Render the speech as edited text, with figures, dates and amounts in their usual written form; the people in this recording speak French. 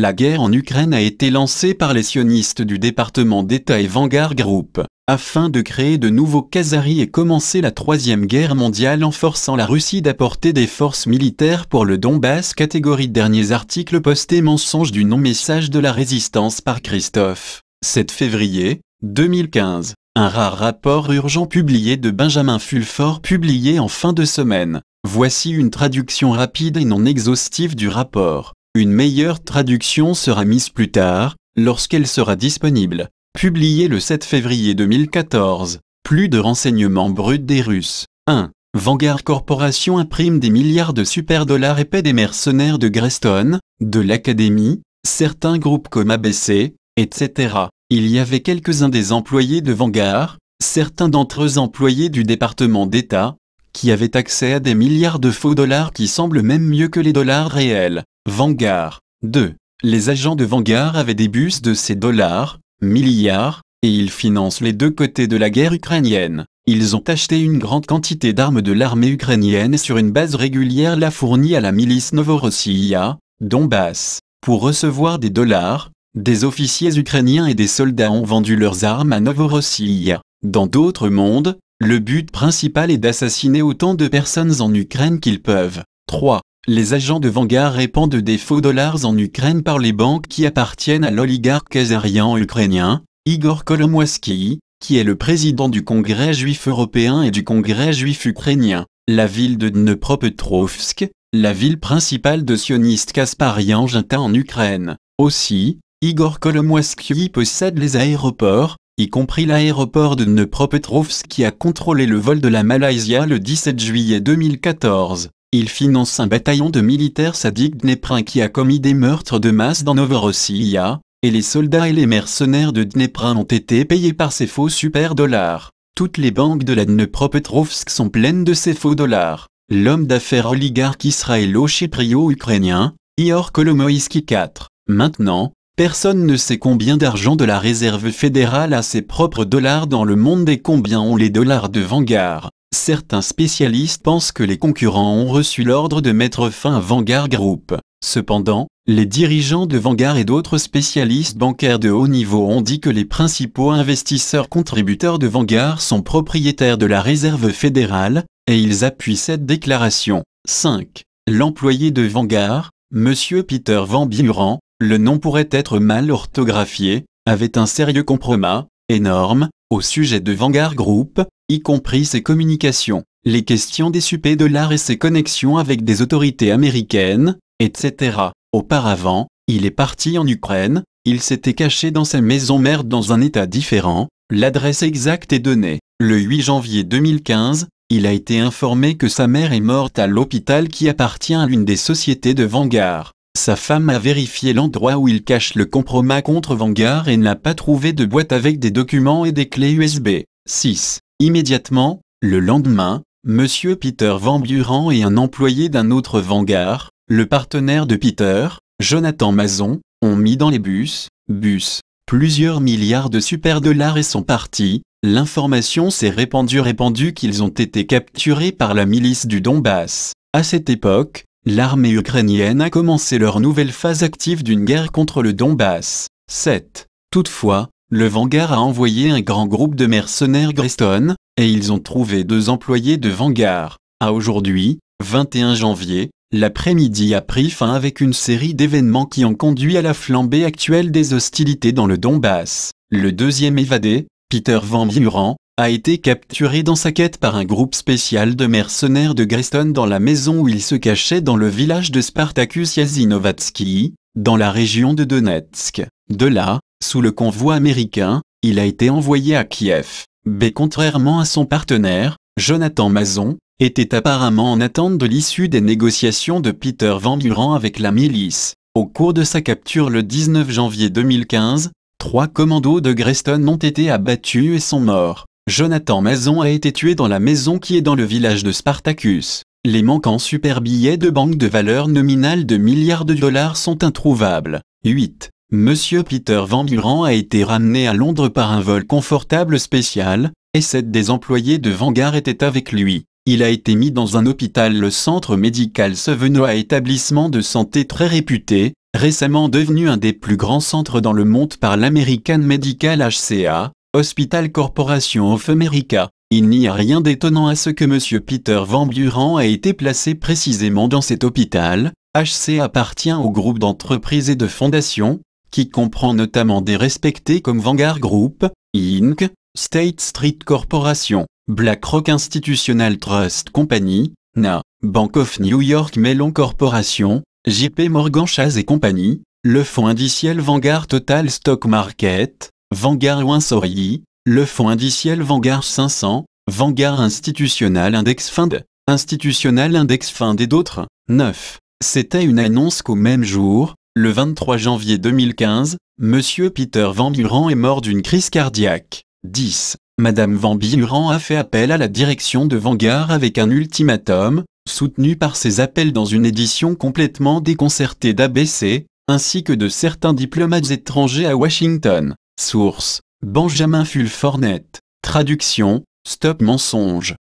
La guerre en Ukraine a été lancée par les sionistes du département d'État et Vanguard Group, afin de créer de nouveaux Khazaris et commencer la Troisième Guerre mondiale en forçant la Russie d'apporter des forces militaires pour le Donbass. Catégorie derniers articles postés. Mensonge du non-message de la résistance par Christophe. 7 février 2015. Un rare rapport urgent publié de Benjamin Fulford publié en fin de semaine. Voici une traduction rapide et non exhaustive du rapport. Une meilleure traduction sera mise plus tard, lorsqu'elle sera disponible. Publié le 7 février 2014. Plus de renseignements bruts des Russes. 1. Vanguard Corporation imprime des milliards de super-dollars et paie des mercenaires de Greystone, de l'Académie, certains groupes comme ABC, etc. Il y avait quelques-uns des employés de Vanguard, certains d'entre eux employés du département d'État, qui avaient accès à des milliards de faux dollars qui semblent même mieux que les dollars réels. Vanguard. 2. Les agents de Vanguard avaient des bus de ces dollars, milliards, et ils financent les deux côtés de la guerre ukrainienne. Ils ont acheté une grande quantité d'armes de l'armée ukrainienne et sur une base régulière l'a fournie à la milice Novorossiya, Donbass. Pour recevoir des dollars, des officiers ukrainiens et des soldats ont vendu leurs armes à Novorossiya. Dans d'autres mondes, le but principal est d'assassiner autant de personnes en Ukraine qu'ils peuvent. 3. Les agents de Vanguard répandent des faux dollars en Ukraine par les banques qui appartiennent à l'oligarque khazarien ukrainien, Igor Kolomoïski, qui est le président du Congrès juif européen et du Congrès juif ukrainien. La ville de Dnepropetrovsk, la ville principale de sionistes Kasparian-Jata en Ukraine. Aussi, Igor Kolomoïski possède les aéroports, y compris l'aéroport de Dnepropetrovsk qui a contrôlé le vol de la Malaysia le 17 juillet 2014. Il finance un bataillon de militaires sadiques dnéprins qui a commis des meurtres de masse dans Novorossiya, et les soldats et les mercenaires de Dnepr ont été payés par ces faux super-dollars. Toutes les banques de la Dnepropetrovsk sont pleines de ces faux dollars. L'homme d'affaires oligarque israélo-chyprio-ukrainien, Ihor Kolomoïski 4. Maintenant, personne ne sait combien d'argent de la réserve fédérale a ses propres dollars dans le monde et combien ont les dollars de Vanguard. Certains spécialistes pensent que les concurrents ont reçu l'ordre de mettre fin à Vanguard Group. Cependant, les dirigeants de Vanguard et d'autres spécialistes bancaires de haut niveau ont dit que les principaux investisseurs contributeurs de Vanguard sont propriétaires de la réserve fédérale, et ils appuient cette déclaration. 5. L'employé de Vanguard, M. Peter Van Buren, le nom pourrait être mal orthographié, avait un sérieux compromis, énorme, au sujet de Vanguard Group, y compris ses communications, les questions des super-dollars et ses connexions avec des autorités américaines, etc. Auparavant, il est parti en Ukraine, il s'était caché dans sa maison mère dans un état différent, l'adresse exacte est donnée. Le 8 janvier 2015, il a été informé que sa mère est morte à l'hôpital qui appartient à l'une des sociétés de Vanguard. Sa femme a vérifié l'endroit où il cache le compromis contre Vanguard et n'a pas trouvé de boîte avec des documents et des clés USB. 6. Immédiatement, le lendemain, M. Peter Van Buren et un employé d'un autre Vanguard, le partenaire de Peter, Jonathan Mason, ont mis dans les bus, plusieurs milliards de super-dollars et sont partis. L'information s'est répandue qu'ils ont été capturés par la milice du Donbass. À cette époque, l'armée ukrainienne a commencé leur nouvelle phase active d'une guerre contre le Donbass. 7. Toutefois, le Vanguard a envoyé un grand groupe de mercenaires Greystone, et ils ont trouvé 2 employés de Vanguard. À aujourd'hui, 21 janvier, l'après-midi a pris fin avec une série d'événements qui ont conduit à la flambée actuelle des hostilités dans le Donbass. Le deuxième évadé, Peter Van Buren, a été capturé dans sa quête par un groupe spécial de mercenaires de Greystone dans la maison où il se cachait dans le village de Spartakus Yazinovatsky, dans la région de Donetsk. De là, sous le convoi américain, il a été envoyé à Kiev. B. Contrairement à son partenaire, Jonathan Mason, était apparemment en attente de l'issue des négociations de Peter Van Buren avec la milice. Au cours de sa capture le 19 janvier 2015, 3 commandos de Greystone ont été abattus et sont morts. Jonathan Mason a été tué dans la maison qui est dans le village de Spartacus. Les manquants super billets de banque de valeur nominale de milliards de dollars sont introuvables. 8. Monsieur Peter Van Buren a été ramené à Londres par un vol confortable spécial, et 7 des employés de Vanguard étaient avec lui. Il a été mis dans un hôpital, le centre médical Sevenoa, établissement de santé très réputé, récemment devenu un des plus grands centres dans le monde par l'American Medical HCA, Hospital Corporation of America. Il n'y a rien d'étonnant à ce que M. Peter Van Buren ait été placé précisément dans cet hôpital. HCA appartient au groupe d'entreprises et de fondations, qui comprend notamment des respectés comme Vanguard Group, Inc., State Street Corporation, BlackRock Institutional Trust Company, NA, Bank of New York Mellon Corporation, JP Morgan Chase & Company, le fonds indiciel Vanguard Total Stock Market, Vanguard Winsori, le fonds indiciel Vanguard 500, Vanguard Institutional Index Fund et d'autres. 9. C'était une annonce qu'au même jour, le 23 janvier 2015, M. Peter Van Buren est mort d'une crise cardiaque. 10. Madame Van Buren a fait appel à la direction de Vanguard avec un ultimatum, soutenu par ses appels dans une édition complètement déconcertée d'ABC, ainsi que de certains diplomates étrangers à Washington. Source: Benjamin Fulfornet. Traduction: Stop Mensonge.